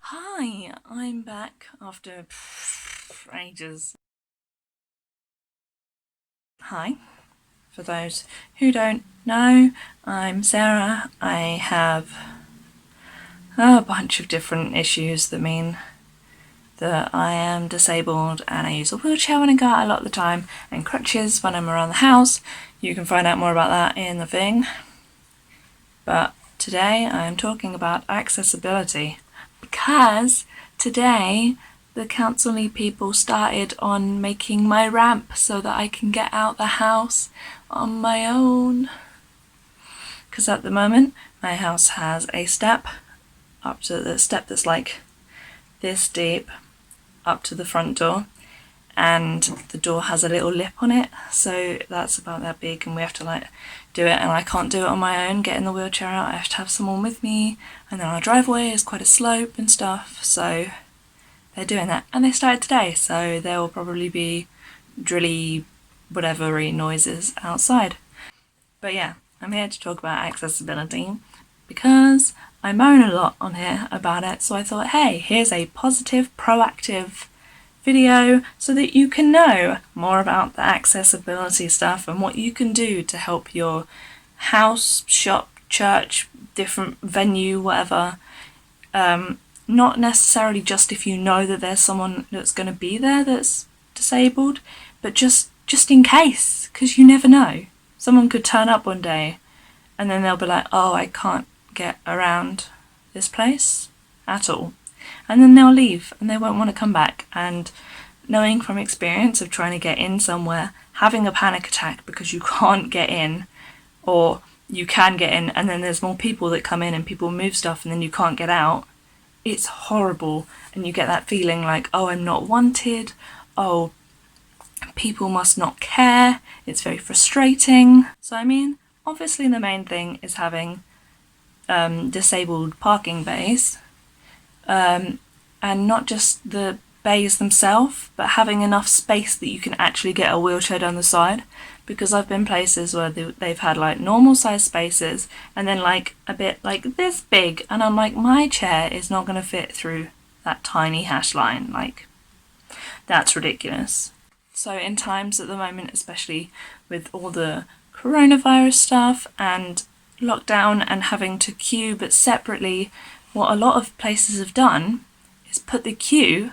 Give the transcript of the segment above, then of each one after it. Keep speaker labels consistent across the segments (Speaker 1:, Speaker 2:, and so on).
Speaker 1: Hi, I'm back after ages. Hi, for those who don't know, I'm Sarah. I have a bunch of different issues that mean that I am disabled, and I use a wheelchair when I go out a lot of the time and crutches when I'm around the house. You can find out more about that in the thing. But today I'm talking about accessibility because today the council people started on making my ramp so that I can get out the house on my own. Because at the moment my house has a step up to the step that's like this deep up to the front door, and the door has a little lip on it, so that's about that big, and we have to do it, and I can't do it on my own, getting the wheelchair out. I have to have someone with me, and then our driveway is quite a slope and stuff, so they're doing that, and they started today, so there will probably be drilly whatever-y noises outside. But yeah, I'm here to talk about accessibility because I moan a lot on here about it, so I thought, hey, here's a positive, proactive video so that you can know more about the accessibility stuff and what you can do to help your house, shop, church, different venue, whatever. Not necessarily just if you know that there's someone that's going to be there that's disabled, but just in case, because you never know. Someone could turn up one day and then they'll be like, oh, I can't get around this place at all. And then they'll leave and they won't want to come back. And knowing from experience of trying to get in somewhere, having a panic attack because you can't get in, or you can get in and then there's more people that come in and people move stuff and then you can't get out, it's horrible. And you get that feeling like, oh, I'm not wanted, oh, people must not care. It's very frustrating. So I mean, obviously the main thing is having disabled parking bays, and not just the bays themselves, but having enough space that you can actually get a wheelchair down the side. Because I've been places where they've had like normal size spaces and then like a bit like this big, and I'm like, my chair is not going to fit through that tiny hash line. Like, that's ridiculous. So in times at the moment, especially with all the coronavirus stuff and lockdown and having to queue but separately, what a lot of places have done is put the queue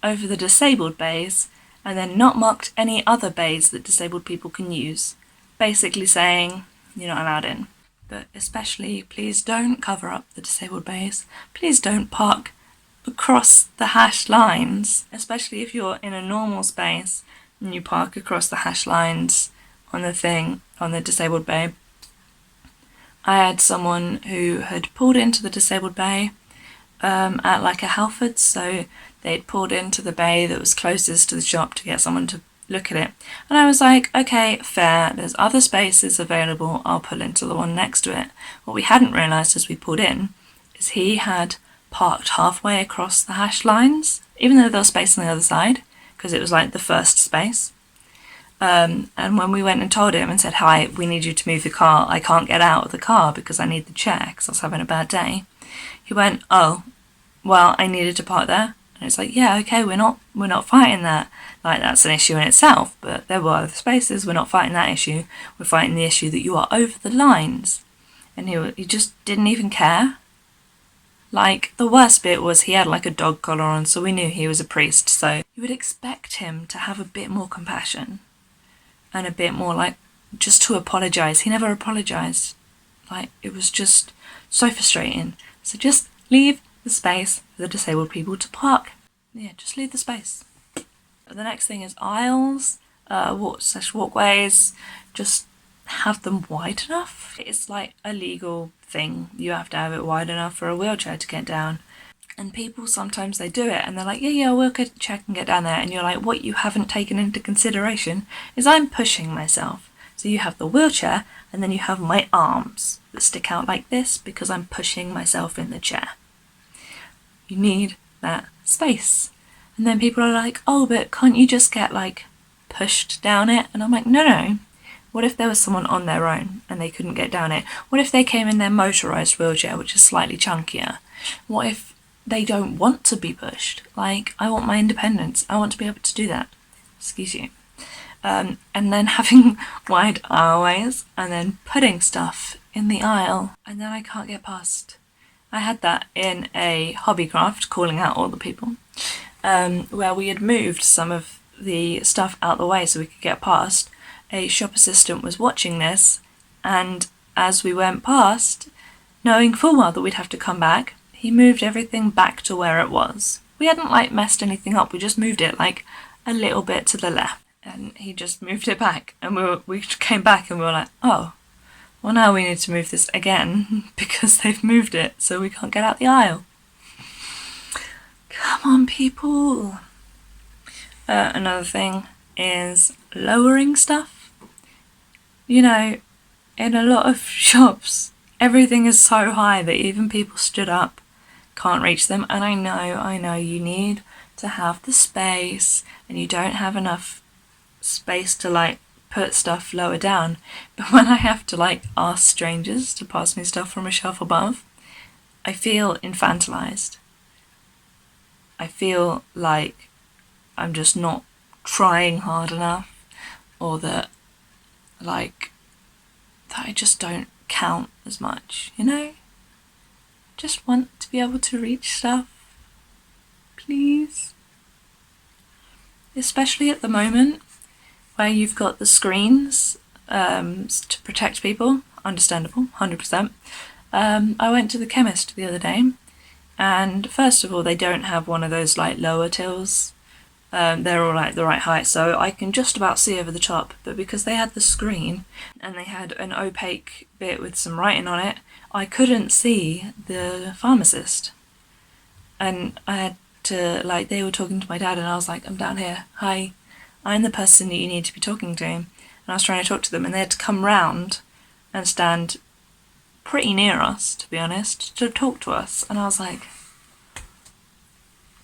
Speaker 1: over the disabled bays and then not marked any other bays that disabled people can use, basically saying you're not allowed in. But especially, please don't cover up the disabled bays. Please don't park across the hash lines, especially if you're in a normal space and you park across the hash lines on the disabled bay. I had someone who had pulled into the disabled bay at like a Halfords, so they'd pulled into the bay that was closest to the shop to get someone to look at it. And I was like, okay, fair, there's other spaces available, I'll pull into the one next to it. What we hadn't realised as we pulled in is he had parked halfway across the hash lines, even though there was space on the other side, because it was like the first space. And when we went and told him and said, hi, we need you to move the car, I can't get out of the car because I need the chair because I was having a bad day, he went, oh, well, I needed to park there. And it's like, yeah, okay, we're not fighting that. Like, that's an issue in itself, but there were other spaces, we're not fighting that issue. We're fighting the issue that you are over the lines. And he just didn't even care. Like, the worst bit was he had like a dog collar on, so we knew he was a priest, so you would expect him to have a bit more compassion and a bit more like just to apologise. He never apologised. Like, it was just so frustrating. So just leave the space for the disabled people to park. Yeah, just leave the space. The next thing is aisles, walkways. Just have them wide enough. It's like a legal thing. You have to have it wide enough for a wheelchair to get down. And people sometimes they do it and they're like, yeah, we'll check and get down there. And you're like, what you haven't taken into consideration is I'm pushing myself. So you have the wheelchair and then you have my arms that stick out like this because I'm pushing myself in the chair. You need that space. And then people are like, oh, but can't you just get like pushed down it? And I'm like, no. What if there was someone on their own and they couldn't get down it? What if they came in their motorised wheelchair, which is slightly chunkier? What if they don't want to be pushed. Like, I want my independence. I want to be able to do that. Excuse you. And then having wide aisleways and then putting stuff in the aisle, and then I can't get past. I had that in a hobbycraft, calling out all the people, where we had moved some of the stuff out the way so we could get past. A shop assistant was watching this, and as we went past, knowing full well that we'd have to come back, he moved everything back to where it was. We hadn't like messed anything up, we just moved it like a little bit to the left, and he just moved it back, and we came back and we were like, oh, well now we need to move this again because they've moved it so we can't get out the aisle. Come on, people. Another thing is lowering stuff. You know, in a lot of shops, everything is so high that even people stood up can't reach them. And I know you need to have the space, and you don't have enough space to like put stuff lower down. But when I have to like ask strangers to pass me stuff from a shelf above, I feel infantilized. I feel like I'm just not trying hard enough, or that I just don't count as much, you know? Just want to be able to reach stuff. Please. Especially at the moment where you've got the screens to protect people. Understandable, 100%. I went to the chemist the other day, and first of all, they don't have one of those like lower tills. They're all like the right height, so I can just about see over the top. But because they had the screen and they had an opaque bit with some writing on it, I couldn't see the pharmacist. And I had to, like, they were talking to my dad, and I was like, I'm down here. Hi, I'm the person that you need to be talking to. And I was trying to talk to them, and they had to come round and stand pretty near us, to be honest, to talk to us. And I was like,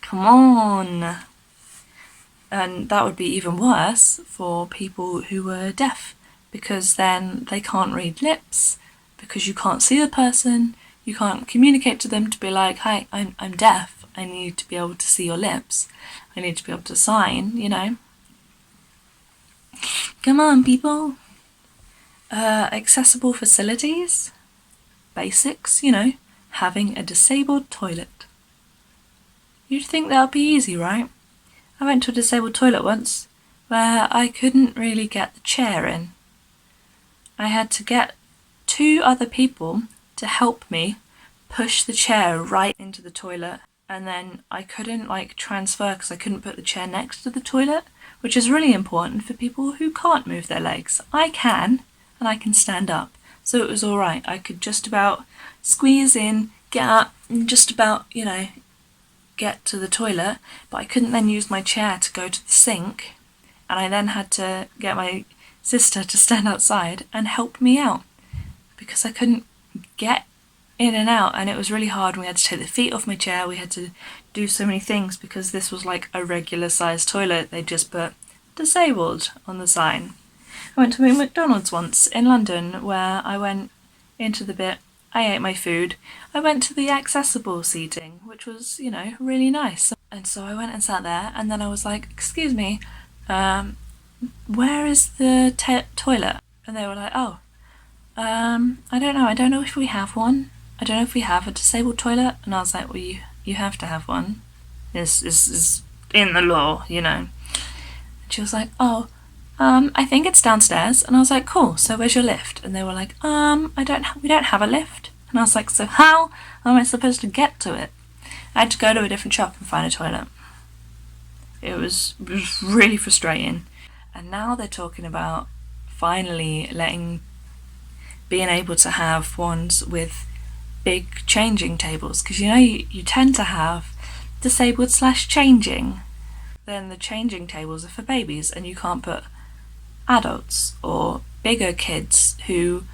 Speaker 1: come on. And that would be even worse for people who were deaf, because then they can't read lips, because you can't see the person, you can't communicate to them to be like, hi, I'm deaf, I need to be able to see your lips, I need to be able to sign, you know. Come on, people. Accessible facilities, basics, you know, having a disabled toilet. You'd think that would be easy, right? I went to a disabled toilet once where I couldn't really get the chair in. I had to get 2 other people to help me push the chair right into the toilet, and then I couldn't like transfer because I couldn't put the chair next to the toilet, which is really important for people who can't move their legs. I can, and I can stand up, so it was alright. I could just about squeeze in, get up, and just about, you know, get to the toilet, but I couldn't then use my chair to go to the sink, and I then had to get my sister to stand outside and help me out because I couldn't get in and out, and it was really hard. We had to take the feet off my chair, we had to do so many things because this was like a regular sized toilet. They just put disabled on the sign. I went to a McDonald's once in London where I went into the bit, I ate my food. I went to the accessible seating, which was, you know, really nice. And so I went and sat there, and then I was like, excuse me, where is the toilet? And they were like, oh, I don't know if we have one. I don't know if we have a disabled toilet. And I was like, well, you have to have one. This is in the law, you know. And she was like, oh, I think it's downstairs. And I was like, cool, so where's your lift? And they were like, we don't have a lift. And I was like, so how am I supposed to get to it? I had to go to a different shop and find a toilet. It was really frustrating. And now they're talking about finally being able to have ones with big changing tables, because you know you tend to have disabled / changing. Then the changing tables are for babies, and you can't put adults or bigger kids who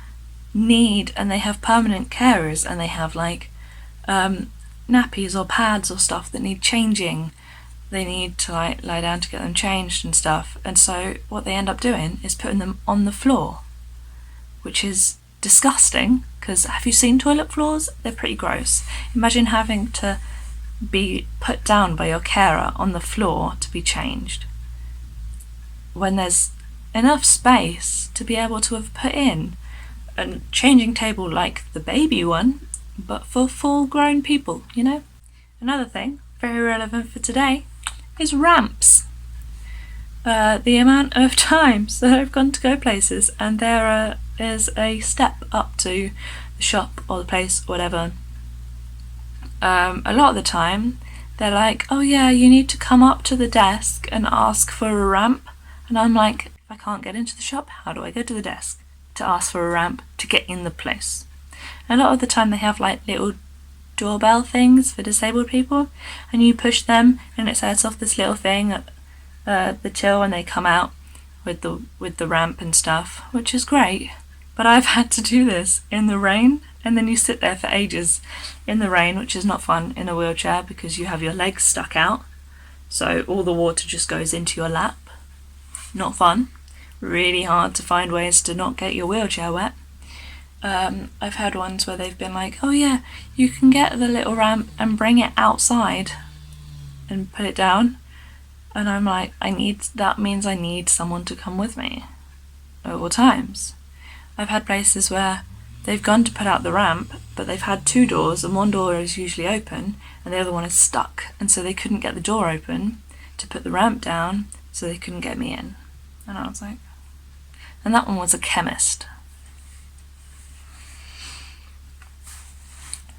Speaker 1: need, and they have permanent carers, and they have like nappies or pads or stuff that need changing. They need to like lie down to get them changed and stuff. And so what they end up doing is putting them on the floor, which is disgusting, because have you seen toilet floors? They're pretty gross. Imagine having to be put down by your carer on the floor to be changed, when there's enough space to be able to have put in a changing table like the baby one, but for full grown people, you know? Another thing, very relevant for today, is ramps. The amount of times that I've gone to go places and there is a step up to the shop or the place, whatever. A lot of the time, they're like, oh yeah, you need to come up to the desk and ask for a ramp. And I'm like, if I can't get into the shop, how do I go to the desk to ask for a ramp to get in the place? And a lot of the time they have like little doorbell things for disabled people, and you push them and it sets off this little thing at the till, and they come out with the ramp and stuff, which is great. But I've had to do this in the rain, and then you sit there for ages in the rain, which is not fun in a wheelchair because you have your legs stuck out, so all the water just goes into your lap. Not fun. Really hard to find ways to not get your wheelchair wet. I've had ones where they've been like, oh yeah, you can get the little ramp and bring it outside and put it down. And I'm like, that means I need someone to come with me at all times. I've had places where they've gone to put out the ramp, but they've had two doors, and one door is usually open and the other one is stuck, and so they couldn't get the door open to put the ramp down, so they couldn't get me in. And I was like, and that one was a chemist.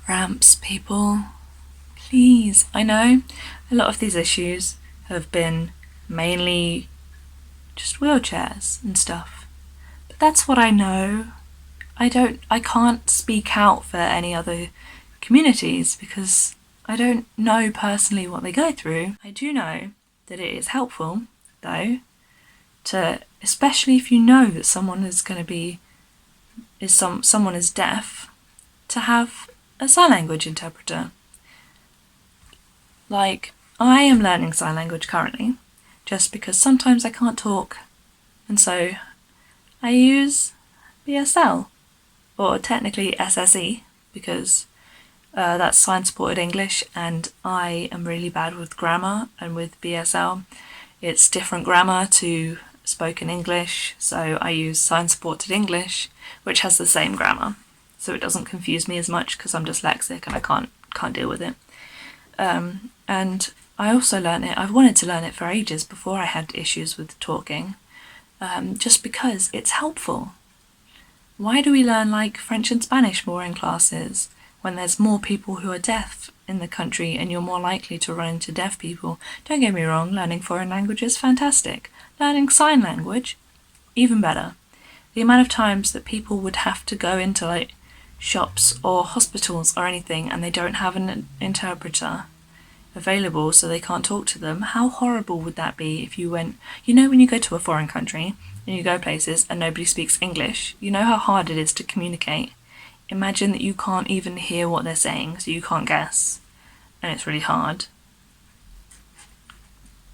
Speaker 1: Ramps, people, please. I know a lot of these issues have been mainly just wheelchairs and stuff, but that's what I know. I can't speak out for any other communities because I don't know personally what they go through. I do know that it is helpful, though, to, especially if you know that someone is going to be, someone is deaf, to have a sign language interpreter. Like, I am learning sign language currently, just because sometimes I can't talk, and so I use BSL, or technically SSE, because that's sign supported English, and I am really bad with grammar, and with BSL it's different grammar to spoken English, so I use sign supported English, which has the same grammar, so it doesn't confuse me as much because I'm dyslexic and I can't deal with it. And I also learned it, I've wanted to learn it for ages before I had issues with talking, just because it's helpful. Why do we learn like French and Spanish more in classes when there's more people who are deaf in the country and you're more likely to run into deaf people? Don't get me wrong, learning foreign language is fantastic. Learning sign language, even better. The amount of times that people would have to go into like shops or hospitals or anything and they don't have an interpreter available, so they can't talk to them. How horrible would that be if you went, you know, when you go to a foreign country and you go places and nobody speaks English, you know how hard it is to communicate. Imagine that you can't even hear what they're saying, so you can't guess, and it's really hard.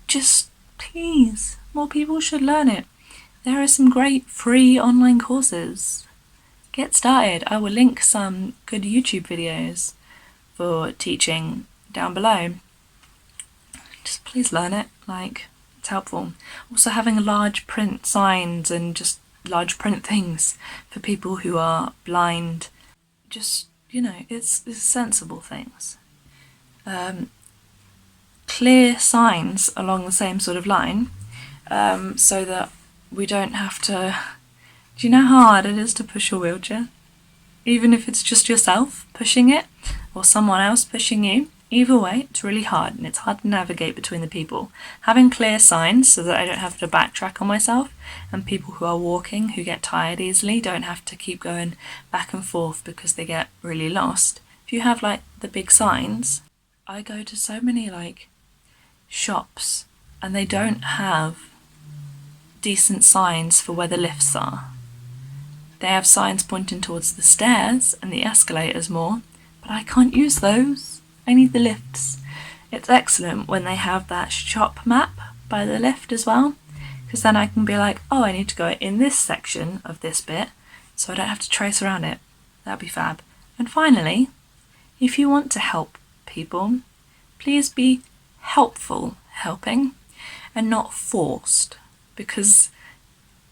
Speaker 1: Just please, more people should learn it. There are some great free online courses. Get started. I will link some good YouTube videos for teaching down below. Just please learn it, like, it's helpful. Also having large print signs and just large print things for people who are blind, just, you know, it's sensible things. Clear signs along the same sort of line, so that we don't have to, do you know how hard it is to push a wheelchair? Even if it's just yourself pushing it, or someone else pushing you, either way, it's really hard, and it's hard to navigate between the people. Having clear signs so that I don't have to backtrack on myself, and people who are walking, who get tired easily, don't have to keep going back and forth because they get really lost. If you have like the big signs, I go to so many like shops and they don't have decent signs for where the lifts are. They have signs pointing towards the stairs and the escalators more, but I can't use those. I need the lifts. It's excellent when they have that shop map by the lift as well, because then I can be like, oh, I need to go in this section of this bit, so I don't have to trace around it. That'd be fab. And finally, if you want to help people, please be helpful helping and not forced, because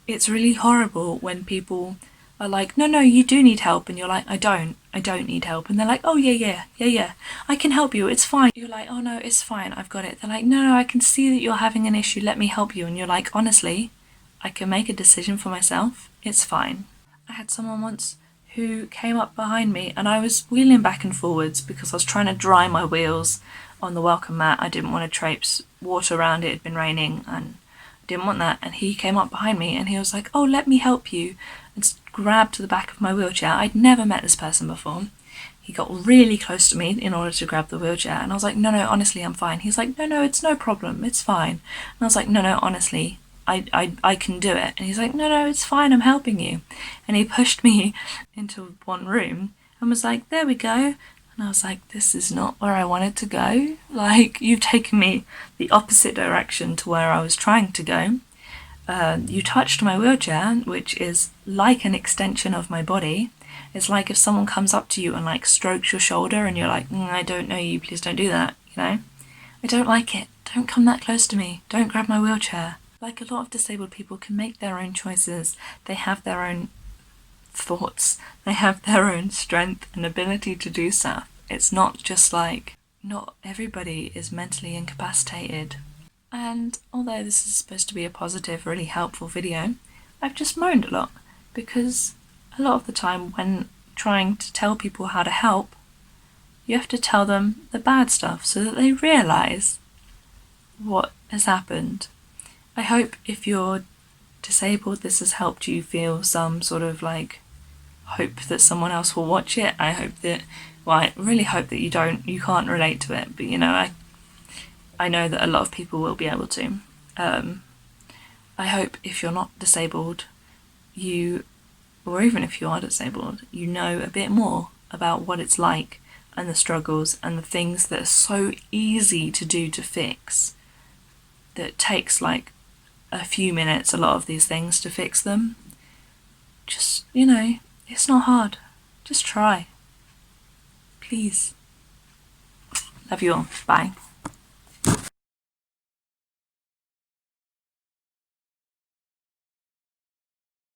Speaker 1: it's really horrible when people are like, no, you do need help, and you're like, I don't need help, and they're like, oh yeah, I can help you, it's fine. You're like, oh no, it's fine, I've got it. They're like, no, I can see that you're having an issue, let me help you. And you're like, honestly, I can make a decision for myself, it's fine. I had someone once who came up behind me, and I was wheeling back and forwards because I was trying to dry my wheels on the welcome mat. I didn't want to traipse water around, it had been raining and I didn't want that. And he came up behind me and he was like, oh, let me help you, and grabbed to the back of my wheelchair. I'd never met this person before. He got really close to me in order to grab the wheelchair, and I was like, no, honestly, I'm fine. He's like, no, it's no problem, it's fine. And I was like, no, honestly, I can do it. And he's like, no, it's fine, I'm helping you. And he pushed me into one room and was like, there we go. And I was like, this is not where I wanted to go. Like, you've taken me the opposite direction to where I was trying to go. You touched my wheelchair, which is like an extension of my body. It's like if someone comes up to you and like strokes your shoulder and you're like, I don't know you, please don't do that, you know? I don't like it. Don't come that close to me. Don't grab my wheelchair. Like, a lot of disabled people can make their own choices. They have their own thoughts. They have their own strength and ability to do stuff. It's not just like, not everybody is mentally incapacitated. And although this is supposed to be a positive, really helpful video, I've just moaned a lot, because a lot of the time when trying to tell people how to help, you have to tell them the bad stuff so that they realise what has happened. I hope if you're disabled, this has helped you feel some sort of like hope that someone else will watch it. I really hope that you can't relate to it, but you know, I know that a lot of people will be able to. I hope if you're not disabled, or even if you are disabled, you know a bit more about what it's like and the struggles and the things that are so easy to do to fix, that takes like a few minutes, a lot of these things, to fix them. Just, it's not hard. Just try. Please. Love you all. Bye.